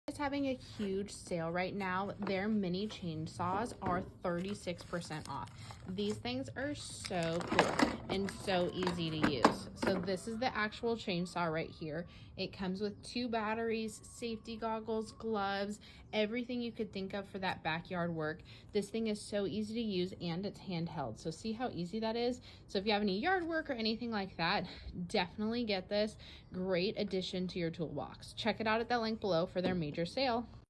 Is having a huge sale right now. Their mini chainsaws are 36% off. These things are so cool and so easy to use. So this is the actual chainsaw right here. It comes with 2 batteries, safety goggles, gloves, everything you could think of for that backyard work. This thing is so easy to use and it's handheld. So see how easy that is? So if you have any yard work or anything like that, definitely get this. Great addition to your toolbox. Check it out at that link below for their major sale.